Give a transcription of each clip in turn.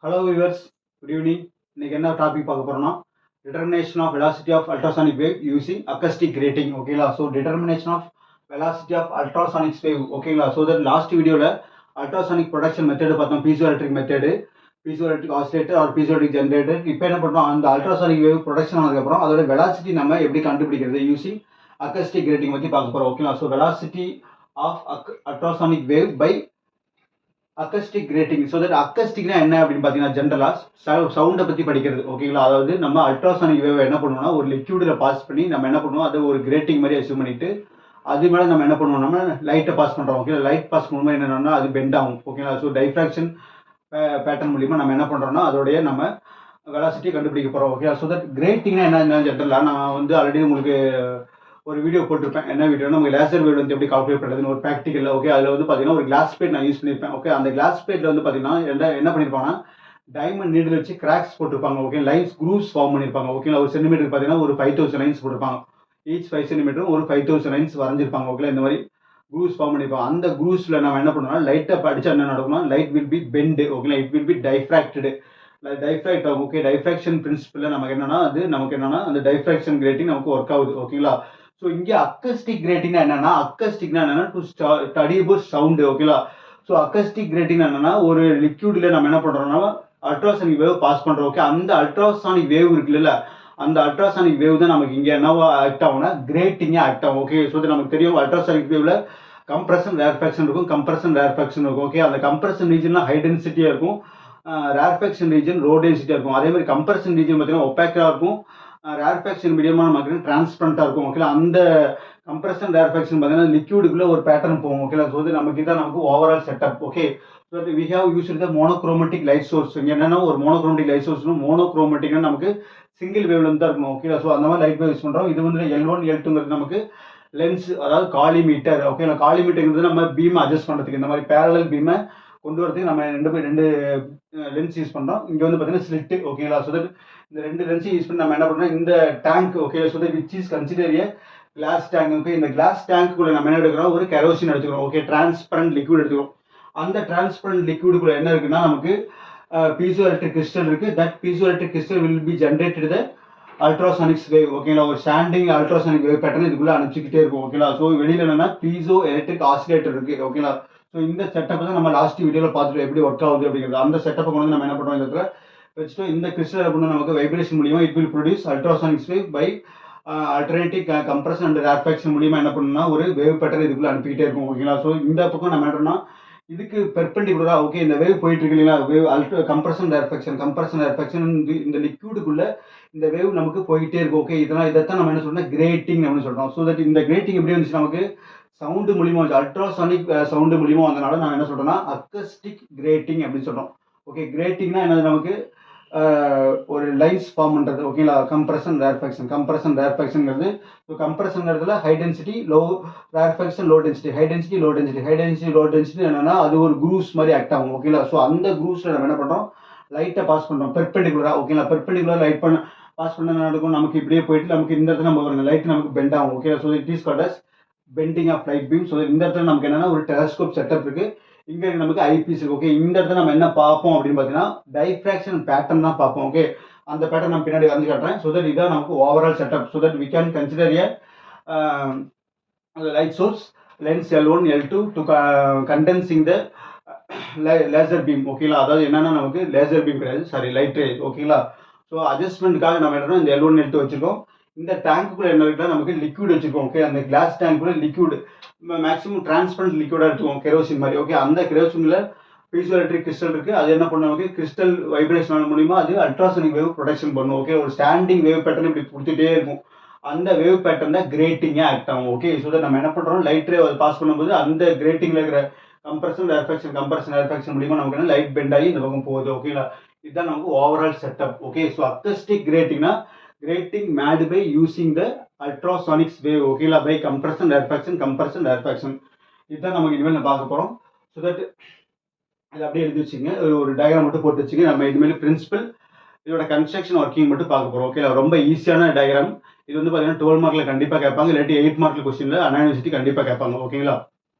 Hello viewers, good evening. இன்னைக்கு என்ன topic பார்க்க போறோம்னா determination of velocity of ultrasonic wave using acoustic grating. ஓகேங்களா? So determination of velocity of ultrasonic wave. ஓகேங்களா? So that last வீடியோவில் ultrasonic production method பார்த்தோம், piezo electric method, piezo electric oscillator or piezo electric generator. இப்போ என்ன பண்ணுறோம், அந்த ultrasonic wave production ஆனதுக்கப்புறம் அதோட வெலாசிட்டி நம்ம எப்படி கண்டுபிடிக்கிறது யூசிங் அக்கஸ்டிக் கிரேட்டிங் பற்றி பார்க்க போகிறோம். ஓகேங்களா? So velocity of ultrasonic wave by acoustic grating. So that அக்கஸ்டிக்னா என்ன அப்படின்னு பார்த்தீங்கன்னா ஜென்ரலாக சவுண்டை பற்றி படிக்கிறது. ஓகேங்களா? அதாவது நம்ம அல்ட்ராசானிக் வேவ் என்ன பண்ணுவோம்னா ஒரு லிக்யூடில் பாஸ் பண்ணி நம்ம என்ன பண்ணுவோம், அதை ஒரு கிரேட்டிங் மாதிரி அசியூம் பண்ணிட்டு அது மேலே நம்ம என்ன பண்ணுவோம், நம்ம லைட்டை பாஸ் பண்ணுறோம். ஓகேங்களா? லைட் பாஸ் பண்ணும்போது என்னென்னா அது பெண்ட் ஆகும். ஓகேங்களா? ஸோ டைஃப்ராக்ஷன் பேட்டர்ன் மூலிமா நம்ம என்ன பண்ணுறோம்னா அதோடைய நம்ம வெலாசிட்டியை கண்டுபிடிக்க போகிறோம். ஓகே? ஸோ தட் கிரேட்டிங்னா என்ன ஜென்ரலாக நான் வந்து ஆல்ரெடி உங்களுக்கு ஒரு வீடியோ போட்டிருப்பேன். என்ன வீடியோனா நமக்கு லேசர் வேவ் வந்து எப்படி கால்குலேட் பண்ணுறதுன்னு ஒரு ப்ராக்டிக்கல். ஓகே? அதில் வந்து பார்த்தீங்கன்னா ஒரு கிளாஸ் பிளேட் நான் யூஸ் பண்ணியிருப்பேன். ஓகே? அந்த கிளாஸ் பிளேட்டில் வந்து பார்த்தீங்கன்னா என்ன பண்ணியிருப்பாங்கன்னா டைமண்ட் நீடில் வச்சு கிராக்ஸ் போட்டிருப்பாங்க. ஓகே? லைன்ஸ் குரூவ்ஸ் ஃபார்ம் பண்ணியிருப்பாங்க. ஓகேங்களா? ஒரு சென்டிமீட்டர் பார்த்தீங்கன்னா ஒரு 5000 லைன்ஸ் போட்டிருப்பாங்க. ஈச் 5 சென்டிமீட்டரும் ஒரு 5000 லைன்ஸ் வரைஞ்சிருப்பாங்க. ஓகே? இந்த மாதிரி குரூவ்ஸ் ஃபார்ம் பண்ணியிருப்பாங்க. அந்த குரூவ்ஸில் நம்ம என்ன பண்ணுவோம்னா லைட்டை படித்தா என்ன நடக்கும்னா லைட் வில் பி பெண்டு. ஓகேங்களா? It will be diffracted. Diffract ஆகும். ஓகே? டைஃப்ராக்ஷன் பிரின்சிபலில் நமக்கு என்னன்னா அந்த டைஃப்ராக்ஷன் கிரேட்டிங் நமக்கு ஒர்க் ஆகுது. ஓகேங்களா? ஸோ இங்கே அக்கஸ்டிக் கிரேட்டிங்னா என்னன்னா டு ஸ்டடி அபவுட் சவுண்டு. ஓகேங்களா? ஸோ அக்கஸ்டிக் கிரேட்டிங் என்னன்னா ஒரு லிக்யூடில் நம்ம என்ன பண்ணுறோம்னா அல்ட்ராசானிக் வேவ் பாஸ் பண்ணுறோம். ஓகே? அந்த அல்ட்ராசானிக் வேவ் இருக்குல்ல, அந்த அல்ட்ராசானிக் வேவ் தான் நமக்கு இங்கே என்னவா ஆக்ட் ஆகும்னா கிரேட்டிங்காக ஆக்ட் ஆகும். ஓகே? ஸோ நமக்கு தெரியும் அல்ட்ராசானிக் வேவ்ல கம்ப்ரஷன் ரேர்ஃபேக்ஷன் இருக்கும், கம்ப்ரஷன் ரேர்ஃபேக்ஷன் இருக்கும். ஓகே? அந்த கம்ப்ரஷன் ரீஜன்லாம் ஹை டென்சிட்டியாக இருக்கும், ரேர்ஃபேக்ஷன் ரீஜன் லோ டென்சிட்டியாக இருக்கும். அதே மாதிரி கம்ப்ரஷன் ரீஜன் பார்த்தீங்கன்னா ஒப்பேக்காக இருக்கும், ரேர்ஃபேக்ஷன் மீடியமான நமக்கு டிரான்ஸ்பரண்டாக இருக்கும். ஓகேங்களா? அந்த கம்ப்ரஷன் ரேர்ஃபேக்ஷன் பார்த்தீங்கன்னா லிக்யூடுக்குள்ள ஒரு பேட்டர்ன் போகும். ஓகேங்களா? ஸோ நமக்கு இதான் நமக்கு overall setup. Okay? So we have used the monochromatic light source. இங்கே என்னன்னா ஒரு மோனோக்ரோமேட்டிக் லைட் சோர்ஸ், மோனோக்ரோமேட்டிக்னா நமக்கு சிங்கிள் வேவ் லென்த் தான் இருக்கணும். ஓகேங்களா? ஸோ அந்த மாதிரி லைட் வேவ் யூஸ் பண்ணுறோம். இது வந்து L1 L2ங்கிறது நமக்கு லென்ஸ், அதாவது காலிமீட்டர். ஓகேங்களா? காலிமீட்டர்ங்கிறது நம்ம பீமை அட்ஜஸ்ட் பண்ணுறதுக்கு, இந்த மாதிரி பேரலல் பீமை கொண்டு வரதுக்கு நம்ம ரெண்டு லென்ஸ் யூஸ் பண்ணுறோம். இங்கே வந்து பார்த்தீங்கன்னா ஸ்லிட்டு. ஓகேங்களா? ஸோ தட் இந்த ரெண்டு லென்ஸையும் யூஸ் பண்ணி நம்ம என்ன பண்ணுறோம், இந்த tank. Okay? So that which is consider a glass tank. Okay? இந்த கிளாஸ் டேங்க்குள்ள நம்ம என்ன எடுக்கிறோம், ஒரு கெரோசின் எடுத்துக்கிறோம். ஓகே? டிரான்ஸ்பரண்ட் லிக்விட் எடுத்துக்கிறோம். அந்த டிரான்ஸ்பரண்ட் லிக்விடுக்குள்ள என்ன இருக்குன்னா நமக்கு பீசோ எலக்ட்ரிக் கிறிஸ்டல் இருக்கு. That piezo electric crystal will be generated the ultrasonics wave. ஓகேங்களா? ஒரு ஸ்டாண்டிங் அல்ட்ராசானிக் வேவ் பேட்டர்ன் இதுக்குள்ள அனுப்பிச்சிக்கிட்டே இருக்கும். ஓகேங்களா? ஸோ வெளியில என்னன்னா பீசோ எலக்ட்ரிக் ஆசிலேட்டர் இருக்கு. ஓகேங்களா? ஸோ இந்த செட்டப் தான் நம்ம லாஸ்ட் வீடியோவில் பார்த்துட்டு எப்படி ஒர்க் ஆகுது அப்படிங்கிறது. அந்த செட்டப்பை கொண்டு வந்து நம்ம என்ன பண்ணுறோம், இந்த இடத்துல வச்சுட்டு இந்த கிறிஸ்டல் அப்படின்னு நமக்கு வைப்ரேஷன் மூலியமா it will produce ultrasonics wave by alternative compression and rarefaction மூலியமா என்ன பண்ணணும்னா ஒரு வேவ் பேட்டர்ன் இதுக்குள்ள அனுப்பிக்கிட்டே இருக்கும். ஓகேங்களா? ஸோ இந்த பக்கம் நம்ம என்னன்னா இதுக்கு பெர்பெண்டிகுலரா ஓகே இந்த வேவ் போயிட்டு இருக்கு இல்லைங்களா, வேவ் கம்ப்ரஷன் ரேர்ஃபேக்ஷன் இந்த லிக்யூடுக்குள்ள இந்த வேவ் நமக்கு போயிட்டே இருக்கும். ஓகே? இதைத்தான் நம்ம என்ன சொல்றோம்னா கிரேட்டிங் அப்படின்னு சொல்றோம். ஸோ தட் இந்த கிரேட்டிங் எப்படி வந்துச்சு, நமக்கு சவுண்டு மூலியமா வந்து அல்ட்ராசானிக் சவுண்டு மூலியமா வந்தனால நான் என்ன சொல்றேன்னா அக்கஸ்டிக் கிரேட்டிங் அப்படின்னு சொல்றோம். ஓகே? கிரேட்டிங்னா என்னது, நமக்கு ஒரு லைன்ஸ் ஃபார்ம் பண்றது. ஓகேங்களா? கம்ப்ரஷன் ரேர்ஃபேக்ஷன்ங்கிறது. ஸோ கம்ப்ரஷன்ங்கிறதுல high density low rarefaction low density, high density low density என்னன்னா அது ஒரு குரூவ்ஸ் மாதிரி ஆக்ட் ஆகும். ஓகேங்களா? ஸோ அந்த குரூவ்ஸ்ல நம்ம என்ன பண்றோம், லைட்டை பாஸ் பண்றோம் பெர்பெண்டிகுலரா. ஓகேங்களா? பெர்பெண்டிகுலர் லைட் பண்ண பாஸ் பண்ண நடக்கும், நமக்கு இப்படியே போயிட்டு நமக்கு இந்த இடத்துல நம்ம வருங்க லைட் நமக்கு பெண்ட் ஆகும். Okay? So it is called as bending of light beam. So இந்த இடத்துல நமக்கு என்னன்னா ஒரு டெலஸ்கோப் செட்டப் இருக்கு, இங்க நமக்கு ஐபீஸ் இருக்கு. ஓகே? இந்த இடத்துல நம்ம என்ன பார்ப்போம் அப்படின்னு பார்த்தீங்கன்னா டைஃப்ராக்ஷன் பேட்டர்ன் தான் பார்ப்போம். ஓகே? அந்த பேட்டர்ன் நான் பின்னாடி வரைஞ்சு காட்டுறேன். ஸோ தட் இதான் நமக்கு overall setup. So that we can consider a light source lens L1 L2 to condensing the laser beam. ஓகேங்களா? அதாவது என்னன்னா நமக்கு லேசர் பீம் கிடையாது, சாரி லைட் ரே. ஓகேங்களா? ஸோ அட்ஜஸ்ட்மெண்ட்டுக்காக நம்ம என்ன இந்த L1 L2 வச்சிருக்கோம். இந்த டேங்க்குள்ள என்ன இருக்குன்னா நமக்கு லிக்விட் வச்சிருக்கோம். ஓகே? அந்த கிளாஸ் டேங்க்குள்ள லிக்விட் மேக்ஸிமம் டிரான்ஸ்பரண்ட் லிக்விடா இருக்கும், கெரோசின் மாதிரி. ஓகே? அந்த கெரோசின்ல பீசோ எலக்ட்ரிக் கிறிஸ்டல் இருக்கு. அது என்ன பண்ணும், நமக்கு கிறிஸ்டல் வைப்ரேஷன் மூலியமா அது அல்ட்ராசானிக் வேவ் ப்ரொடக்ஷன் பண்ணும். ஓகே? ஒரு ஸ்டாண்டிங் வேவ் பேட்டர்ன் இப்படி கொடுத்துட்டே இருக்கும். அந்த வேவ் பேட்டர்ன் தான் கிரேட்டிங்கா ஆக்ட் ஆகும். ஓகே? ஸோ நம்ம என்ன பண்றோம், லைட் ரே பாஸ் பண்ணும்போது அந்த கிரேட்டிங்ல இருக்கிற கம்ப்ரஷன் ரேர்ஃபேக்ஷன் மூலியமா நமக்கு என்ன லைட் பெண்ட் ஆகி இந்த பக்கம் போகுது. ஓகேங்களா? இதுதான் நமக்கு overall setup. Okay? So acoustic கிரேட்டிங்னா grating made by using the ultrasonics wave. ஓகேங்களா? பை கம்ப்ரஷன் ரேர்ஃபேக்ஷன் இதுதான் நமக்கு இனிமேல் நான் பார்க்க போறோம். ஸோ தட் இது அப்படியே எழுதி வச்சுங்க, ஒரு டயக்ராம் மட்டும் போட்டு வச்சுங்க. நம்ம இனிமேல் பிரின்சிபல் இதோட கன்ஸ்ட்ரக்ஷன் ஒர்க்கிங் மட்டும் பார்க்க போறோம். ஓகே? ரொம்ப ஈஸியான டயக்ராம். இது வந்து பார்த்தீங்கன்னா 12 மார்க்ல கண்டிப்பாக கேட்பாங்க, இல்லாட்டி 8 மார்க் கொஸ்டின்ல அண்ணா யூனிவர்சிட்டி கண்டிப்பாக கேட்பாங்க. ஓகேங்களா?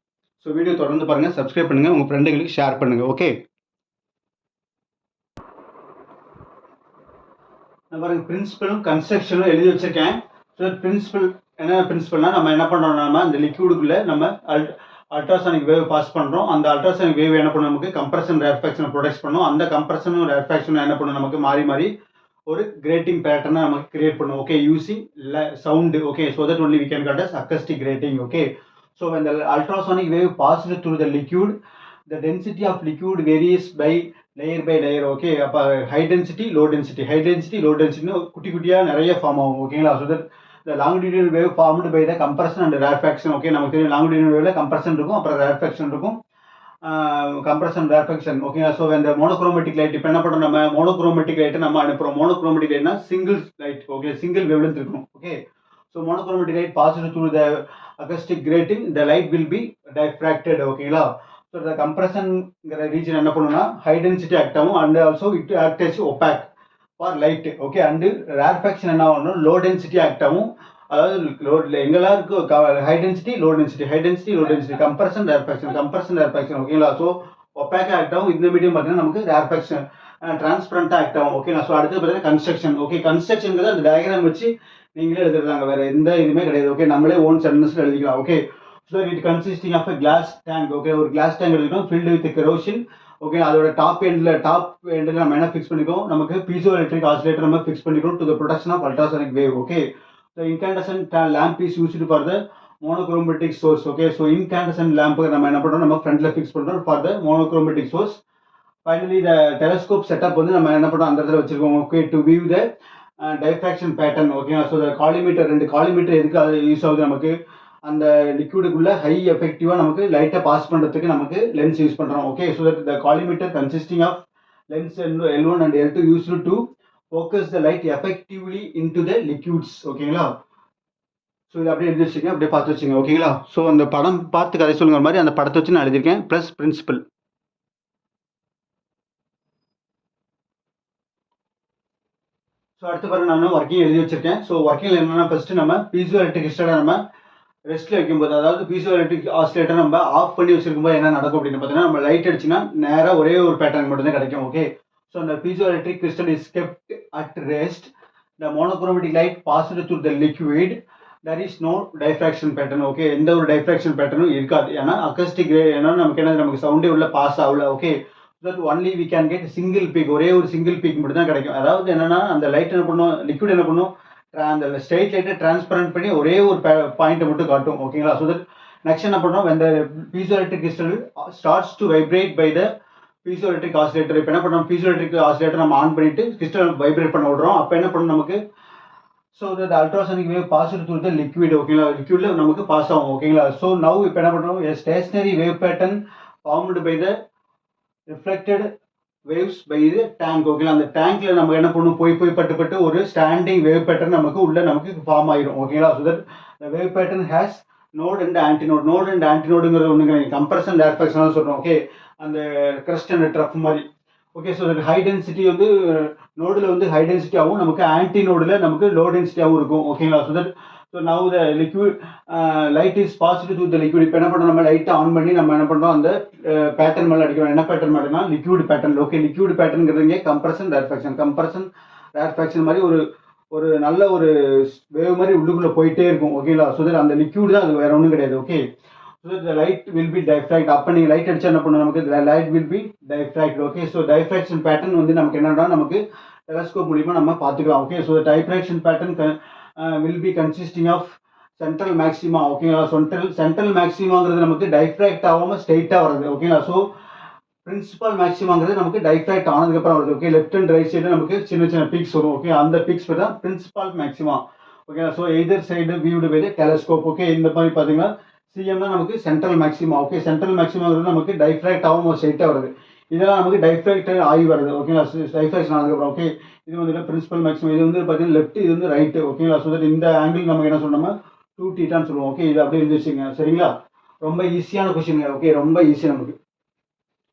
ஸோ வீடியோ தொடர்ந்து பாருங்க, சப்ஸ்கிரைப் பண்ணுங்க, உங்க ஃப்ரெண்டுங்களுக்கு ஷேர் பண்ணுங்க. ஓகே? நான் பாருங்க பிரின்சிபலும் கன்ஸ்ட்ரக்ஷனும் எழுதி வச்சிருக்கேன். ஸோ பிரின்சிபல் என்ன பிரின்சிபல்னா நம்ம என்ன பண்ணுறோம், நம்ம அந்த லிக்யூடுக்குள்ளே நம்ம அல்ட்ராசானிக் வேவ் பாஸ் பண்ணுறோம். அந்த அல்ட்ராசானிக் வேவ் என்ன பண்ணும், நமக்கு கம்ப்ரஷன் ரேர்ஃபேக்ஷனை ப்ரொடக்ட் பண்ணும். அந்த கம்ப்ரஷனும் ரேர்ஃபேக்ஷனும் என்ன பண்ணும், நமக்கு மாறி மாறி ஒரு கிரேட்டிங் பேட்டர்னை நமக்கு கிரியேட் பண்ணும். Okay, using sound. Okay, so that only we can call as acoustic grating. Okay, so when the ultrasonic wave passed through the liquid, the density of liquid varies by layer. Okay, அப்போ high density low டென்சிட்டின்னு குட்டி குட்டியாக நிறைய form ஆகும். ஓகேங்களா, so that the longitudinal wave formed by the compression and rarefaction. Okay, நமக்கு தெரியும் longitudinal waveல கம்ப்ரஷன் இருக்கும், அப்புறம் rarefaction இருக்கும். Compression rarefaction. ஓகேங்களா, ஸோ இந்த மோனோக்ரோமேட்டிக் லைட் இப்போ என்ன பண்ணுறோம், நம்ம மோனோக்ரோமேட்டிக் லைட்டை நம்ம அனுப்புகிறோம். மோனோக்ரோமேட்டிக் லைட்னா single light. Okay, single wavelength இருக்கணும். Okay, so monochromatic light passed through the acoustic grating, the light will be diffracted. ஓகேங்களா, ஸோ இந்த கம்ப்ரஷன்ங்கிற ரீஜன் என்ன பண்ணுன்னா ஹை டென்சிட்டி ஆக்ட் ஆகும், and also it act as opaque for light. Okay, and rarefaction என்ன ஆகணும், low density act ஆகும். அதாவது எங்கெல்லாம் இருக்கு high density low density compression rarefaction. ஓகேங்களா, ஸோ ஒப்பேக்காக ஆக்ட் ஆகும். இந்த மீடியம் பார்த்தீங்கன்னா நமக்கு ரேர்ஃபேக்ஷன் டிரான்ஸ்பரண்டாக ஆக்ட் ஆகும். ஓகேங்களா, ஸோ அடுத்து பார்த்தீங்கன்னா கன்ஸ்ட்ரக்ஷன். ஓகே, கன்ஸ்ட்ரக்ஷனுங்கிறது அந்த டயக்ராம் வச்சு நீங்களே எழுதுறாங்க, வேற எந்த இதுவுமே கிடையாது. ஓகே, நம்மளே ஓன் சென்டென்ஸ்ல எழுதிக்கலாம். Okay, so it consisting of glass tank. Okay, ஒரு கிளாஸ் டேங்க் எடுக்கணும், ஃபில்டு வித் கெரோசின். ஓகே, அதோட டாப் எண்டில் நம்ம என்ன ஃபிக்ஸ் பண்ணிக்கோம், நமக்கு பீசோ எலக்ட்ரிக் ஆசிலேட்டர் நம்ம ஃபிக்ஸ் பண்ணிக்கணும் to the production of ultrasonic wave. Okay, so incandescent lamp is used for the monochromatic source. Okay, so incandescent லேம்புக்கு நம்ம என்ன பண்ணுறோம், நம்ம ஃப்ரண்ட்ல ஃபிக்ஸ் பண்ணுறோம் for the monochromatic source. Finally the telescope setup வந்து நம்ம என்ன பண்ணுறோம், அந்த இடத்துல வச்சிருக்கோம். Okay, to view the diffraction pattern. ஓகேங்களா, ஸோ காலிமீட்டர் 2 காலிமீட்டர் எதுக்கு அது யூஸ் ஆகுது, நமக்கு அந்த லிக்விடுக்குள்ள ஹை எஃபெக்டிவா நமக்கு லைட்டை பாஸ் பண்றதுக்கு நமக்கு லென்ஸ் யூஸ் பண்றோம். Okay, so that the collimator consisting of lens L1 and L2 used to focus the light effectively into the liquids. ஓகேங்களா, ஸோ இது அப்படியே எழுதி வச்சுங்க, அப்படியே பார்த்து வச்சுங்க. ஓகேங்களா, ஸோ அந்த படம் பார்த்து கதை சொல்லுங்கிற மாதிரி அந்த படத்தை வச்சு நான் எழுதியிருக்கேன், ப்ளஸ் பிரின்சிபல். ஸோ அடுத்து பாருங்க, நான் ஒர்க்கிங் எழுதி வச்சிருக்கேன். ஸோ ஒர்க்கிங் என்னன்னா, ஃபர்ஸ்ட் நம்ம பீசோ எலக்ட்ரிக் கிறிஸ்டலை நம்ம ரெஸ்ட்ல வைக்கும்போது, அதாவது பீசோ எலக்ட்ரிக் ஆசிலேட்டர் நம்ம ஆஃப் பண்ணி வச்சிருக்கும்போது என்ன நடக்கும் அப்படின்னு பார்த்தீங்கன்னா, நம்ம லைட் அடிச்சுன்னா நேராக ஒரே ஒரு பேட்டர்ன் மட்டும் தான் கிடைக்கும். ஓகே, ஸோ அந்த piezo electric crystal is kept at rest. The monochromatic light passed through the liquid. there is no diffraction pattern. Okay, எந்த ஒரு டைஃப்ராக்ஷன் பேட்டர்னும் இருக்காது. ஏன்னா அக்கஸ்டிக் ஏன்னா நமக்கு சவுண்டே உள்ள பாஸ் ஆகல. Okay, that only we can get single peak. ஒரே ஒரு சிங்கிள் பீக் மட்டும் தான் கிடைக்கும். அதாவது என்னன்னா, அந்த லைட் என்ன பண்ணும், லிக்விட் என்ன பண்ணும், அந்த ஸ்ட்ரெயிட் லைட்டை டிரான்ஸ்பரண்ட் பண்ணி ஒரே ஒரு பாயிண்ட்டை மட்டும் காட்டும். ஓகேங்களா, ஸோ தட் நெக்ஸ்ட் என்ன பண்ணுறோம், when the piezoelectric crystal starts to vibrate by the piezoelectric oscillator. இப்போ என்ன பண்ணுறோம், piezoelectric oscillator நம்ம ஆன் பண்ணிட்டு கிறிஸ்டல் வைப்ரேட் பண்ண விடுறோம். அப்போ என்ன பண்ணும் நமக்கு, so that ultrasonic wave pass through the liquid. ஓகேங்களா, லிக்விட்ல நமக்கு பாஸ் ஆகும். ஓகேங்களா, ஸோ நவ் இப்போ என்ன பண்ணுறோம், stationary wave pattern formed by the reflected waves by the tank. ஓகேங்களா, அந்த டேங்க்ல நம்ம என்ன பண்ணும், போய் பட்டு ஒரு ஸ்டாண்டிங் வேவ் பேட்டர்ன் நமக்கு ஃபார்ம் ஆயிரும். ஓகேங்களா, so that the wave pattern has node and antinode. Node and ஆன்டினோடுங்கிறது ஒன்றுங்க, கம்ப்ரஷன் ரேர்ஃபேக்ஷன் சொல்றோம். ஓகே, அந்த கிரஸ்ட் அண்ட் ட்ரஃப் மாதிரி. Okay, so that high density வந்து நோடில் வந்து ஹை டென்சிட்டி ஆகும், நமக்கு ஆன்டி நோடில் நமக்கு லோ டென்சிட்டியாகவும் இருக்கும். ஓகேங்களா, so that so now the liquid light is passed to the liquid. இப்போ என்ன பண்ணுறோம், நம்ம லைட்டை ஆன் பண்ணி நம்ம என்ன பண்ணுறோம், அந்த பேட்டர்ன் மேலே அடிக்கிறோம். என்ன பேட்டர்ன் மாதிரினா லிக்விட் பேட்டர்ன். ஓகே, லிக்விட் பேட்டர்ங்கிறதுங்க கம்ப்ரஷன் ரேர்ஃபேக்ஷன் மாதிரி ஒரு நல்ல ஒரு வேவ் மாதிரி உள்ளுக்குள்ளே போயிட்டே இருக்கும். ஓகேங்களா, ஸோ தட் அந்த லிக்விட் தான், அது வேற ஒன்றும் கிடையாது. Okay, so that the light will be diffract. அப்போ நீங்கள் லைட் அடிச்சா என்ன பண்ணும், நமக்கு light will be diffract. Okay, so diffraction pattern வந்து நமக்கு என்னன்னா, நமக்கு டெலஸ்கோப் மூலியமா நம்ம பார்த்துக்கலாம். Okay, so diffraction pattern will be consisting of central maxima. ஓகேங்களா, சென்ட்ரல் மேக்ஸிமாங்கிறது நமக்கு டைஃப்ராக்ட் ஆகாம ஸ்ட்ரெயிட்டா வருது. ஓகேங்களா, ஸோ பிரின்சிபல் மேக்ஸிமாங்கிறது நமக்கு டைஃப்ராக்ட் ஆனதுக்கு அப்புறம் வருது. Okay, left and right side நமக்கு சின்ன பீக்ஸ் வரும். ஓகே, அந்த பீக்ஸ் தான் பிரின்சிபல் மேக்ஸிமா. ஓகேங்களா, so either side viewed by the telescope. Okay, இந்த மாதிரி பார்த்தீங்கன்னா சிஎம் தான் நமக்கு சென்ட்ரல் மேக்ஸிமா. ஓகே, சென்ட்ரல் மேக்ஸிமாங்கிறது நமக்கு டைஃப்ராக்ட் ஆகாம ஸ்ட்ரெயிட்டா வருது. இதெல்லாம் நமக்கு டைஃப்ராக்ட் ஆகி வருது. ஓகேங்களா, டைஃப்ராக்ஷன் ஆனதுக்கப்புறம். ஓகே, இது வந்து பிரின்சிபல் மேக்ஸிமம், இது வந்து பார்த்தீங்கன்னா லெஃப்ட், இது வந்து ரைட்டு. ஓகேங்களா, ஸோ தட் இந்த ஆங்கிள் நமக்கு என்ன சொல்லணும்னா 2θன்னு சொல்லுவோம். ஓகே, இது அப்படியே இருந்துச்சுங்க. சரிங்களா, ரொம்ப ஈஸியான கொஸ்டின். ஓகே, ரொம்ப ஈஸி. நமக்கு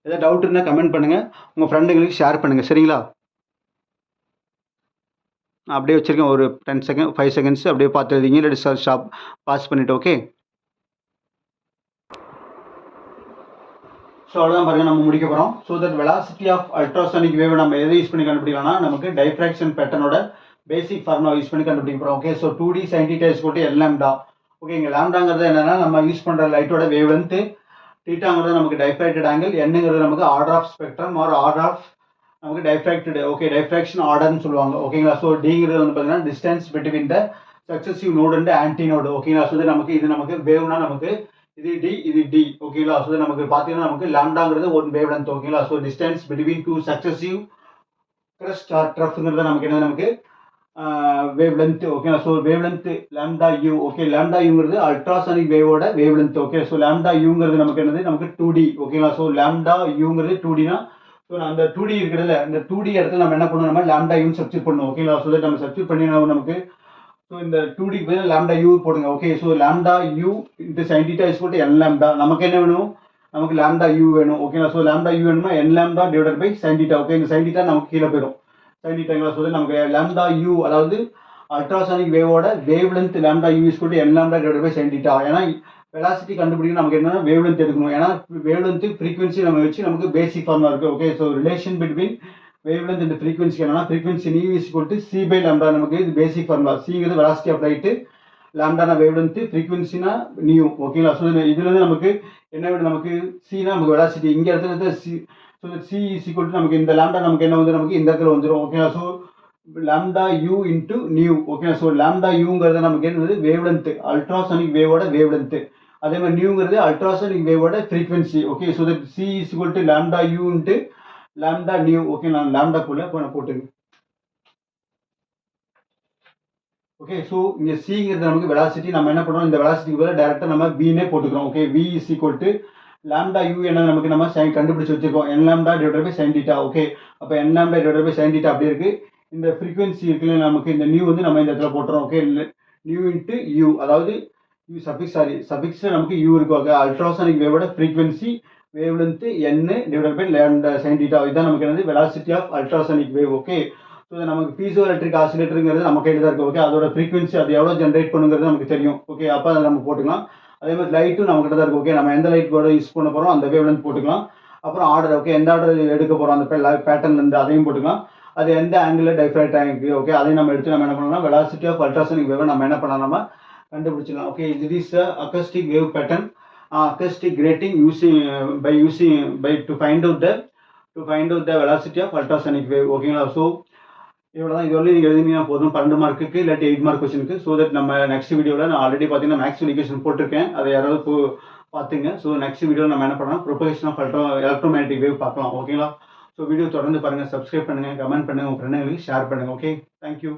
ஏதாவது டவுட் இருந்தால் கமெண்ட் பண்ணுங்க, உங்கள் ஃப்ரெண்டுங்களுக்கு ஷேர் பண்ணுங்க. சரிங்களா, அப்படியே வச்சிருக்கேன் ஒரு 10 செகண்ட் 5 செகண்ட்ஸ் அப்படியே பார்த்து எழுதிங்க, இல்லாட்டி ஸ்டாப் பாஸ் பண்ணிட்டு. ஓகே, ஸோ அவ்வளோதான் பாருங்க, நம்ம முடிக்க போகிறோம். So that velocity of ultrasonic wave நம்ம எதை யூஸ் பண்ணி கண்டுபிடிக்கலாம்னா, நமக்கு டைஃப்ராக்ஷன் பேட்டர்னோட பேசிக் ஃபார்முலா யூஸ் பண்ணி கண்டுபிடிக்க போகிறோம். Okay, so 2D sin theta is equal to L lambda. Okay, இங்கே லாம்டாங்கிறது என்னன்னா நம்ம யூஸ் பண்ணுற லைட்டோட வேவ் லென்த்து, தீட்டாங்கிறது நமக்கு டைஃப்ராக்டட் ஆங்கிள், என்னங்கிறது நமக்கு order of spectrum or order of நமக்கு டைஃப்ராக்டட், ஓகே, டைஃப்ராக்ஷன் ஆர்டர்னு சொல்லுவாங்க. ஓகேங்களா, ஸோ டிங்கிறது வந்து பார்த்தீங்கன்னா distance between the successive node and anti node. ஓகேங்களா, ஸோ இது நமக்கு வேவ்னா நமக்கு இது டி இது டி. ஓகேங்களா, ஸோ நமக்கு பார்த்தீங்கன்னா நமக்கு லாம்டாங்கிறது ஒரு வேவ் லென்த். ஓகேங்களா, so distance between two successive crest or ட்ரஃப்ங்கிறது நமக்கு என்ன நமக்கு வேவ் லென்த். ஓகேங்களா, so wave length lambda u. Okay, lambda யூங்கிறது அல்ட்ராசானிக் வேவோட wave length. Okay, so lambda யூங்கிறது நமக்கு என்னது நமக்கு 2D. ஓகேங்களா, ஸோ லாம்டா யூங்கிறது 2Dனா ஸோ அந்த 2D இருக்கிறதுல இந்த 2D இடத்துல நம்ம என்ன பண்ணணும், நம்ம லாம்டா யூ சப்ஸ்டிட் பண்ணணும். ஓகேங்களா, ஸோ நம்ம சப்ஸ்டிட் பண்ணி நமக்கு ஸோ இந்த 2Dக்கு பதில் லாம்டா யூ போடுங்க. Okay, so lambda u into sine theta is equal to n lambda. நமக்கு என்ன வேணும், நமக்கு லாம்டா யூ வேணும். ஓகேங்களா, ஸோ லாம்டா யூ வேணும்னா n lambda divided by sine theta. Okay, இந்த சைன் தீட்டா நமக்கு கீழே போயிடும். சைன் தீட்டாங்களா, ஸோ நமக்கு லாம்டா யூ அதாவது அல்ட்ராசானிக் வேவோட wave length lambda u is equal to n lambda divided by sine theta. ஏன்னா வெலாசிட்டி கண்டுபிடிக்க நமக்கு என்னன்னா வேவ் லென்த் எடுக்கணும். ஏன்னா வேவ் லென்த் ஃப்ரீக்வன்சி நம்ம வச்சு நமக்கு பேசிக் ஃபார்முலா இருக்கு. Okay, so relation between wave length இந்த ஃப்ரீக்வன்சி என்னன்னா frequency nu is equal to c by lambda. நமக்கு இது பேசிக் ஃபார்முலா. சிங்கிறது வெலாசிட்டி ஆஃப் லைட், லாம்டானா வேவ் லென்த், ஃப்ரீக்வன்சினா நியூ. ஓகேங்களா, ஸோ இதுல இருந்து நமக்கு என்ன வேணும், நமக்கு சினா நமக்கு வெலாசிட்டி. இங்க இடத்துல C, so C is equal to நமக்கு இந்த லாம்டா நமக்கு என்ன வந்து நமக்கு இந்த இடத்துல வந்துடும். ஓகேங்களா, so lambda u into nu. Okay, so lambda யூங்கிறது நமக்கு என்னது வேவ் லென்த், அல்ட்ராசானிக் வேவோட வேவ் லென்த். அதே மாதிரி நியூங்கிறது அல்ட்ராசானிக் வேவோட frequency. Okay, so that c is equal to lambda u into lambda nu. Okay, நான் லாம்டா போல இப்போ நான் போட்டுங்க. ஓகே, ஸோ இங்கே சிங்கிறது நமக்கு வெலாசிட்டி. நம்ம என்ன பண்ணுறோம், இந்த வெலாசிட்டிக்கு பதிலாக டேரெக்டாக நம்ம வினே போட்டுக்கிறோம். Okay, v is equal to lambda u என்ன நமக்கு நம்ம சைன் கண்டுபிடிச்சு வச்சிருக்கோம், n lambda divided by sine theta. Okay, அப்போ n lambda divided by sine theta அப்படி இருக்கு. இந்த ஃப்ரீக்வன்சி இருக்குல்ல நமக்கு இந்த நியூ வந்து நம்ம இந்த இடத்துல போட்டுறோம். ஓகே, நியூ இன்ட்டு யூ அதாவது யூ சஃபிக்ஸ் சஃபிக்ஸில் நமக்கு யூ இருக்கும். ஓகே, அல்ட்ராசானிக் வேவோட frequency wave length n divided by lambda sine theta. இதுதான் நமக்கு என்னது velocity of ultrasonic wave. Okay, so நமக்கு பீசோ எலக்ட்ரிக் ஆசிலேட்டருங்கிறது நம்ம கையில் தான் இருக்குது. ஓகே, அதோட ஃப்ரீக்வன்சி அது எவ்வளோ ஜென்ரேட் பண்ணுங்கிறது நமக்கு தெரியும். ஓகே, அப்போ அதை நம்ம போட்டுக்கலாம். அதே மாதிரி லைட்டும் நம்ம கிட்ட தான் இருக்குது. ஓகே, நம்ம எந்த லைட் போர்டு யூஸ் பண்ண போகிறோம் அந்த வேவ் லென்த் போட்டுக்கலாம். அப்புறம் ஆர்டர், ஓகே, எந்த ஆர்டர் எடுக்க போகிறோம் அந்த பேட்டர்ன்லேருந்து அதையும் போட்டுக்கலாம். அது எந்த ஆங்கிளில் டைஃப்ராக்ட் ஆகிருக்கு. ஓகே, அதையும் நம்ம எடுத்து நம்ம என்ன பண்ணலாம், வெலாசிட்டி ஆஃப் அல்ட்ராசானிக் வேவை நம்ம என்ன பண்ணலாம், நம்ம கண்டுபிடிச்சிக்கலாம். ஓகே, இது is acoustic wave pattern, acoustic grating using by to find out the velocity of ultrasonic wave. ஓகேங்களா, ஸோ இவ்வளோதான். இது வந்து நீங்கள் எழுதினா போதும் 12 மார்க்குக்கு இல்லாட்டி 8 மார்க் கொஸ்டினுக்கு. ஸோ தட் நம்ம நெக்ஸ்ட் வீடியோவில் நான் ஆல்ரெடி பார்த்தீங்கன்னா மேக்ஸ் ஈக்குவேஷன் போட்டிருக்கேன், அதை யாராவது பார்த்துங்க. ஸோ நெக்ஸ்ட் வீடியோவில் நம்ம என்ன பண்ணலாம், ப்ரொபகேஷன் ஆஃப் எலக்ட்ரோமேக்னெட்டிக் வேவ் பார்க்கலாம். ஓகேங்களா, ஸோ வீடியோ தொடர்ந்து பாருங்கள், சப்ஸ்கிரைப் பண்ணுங்கள், கமெண்ட் பண்ணுங்கள், உங்கள் ஃப்ரெண்டுங்களுக்கு ஷேர் பண்ணுங்கள். Okay, thank you.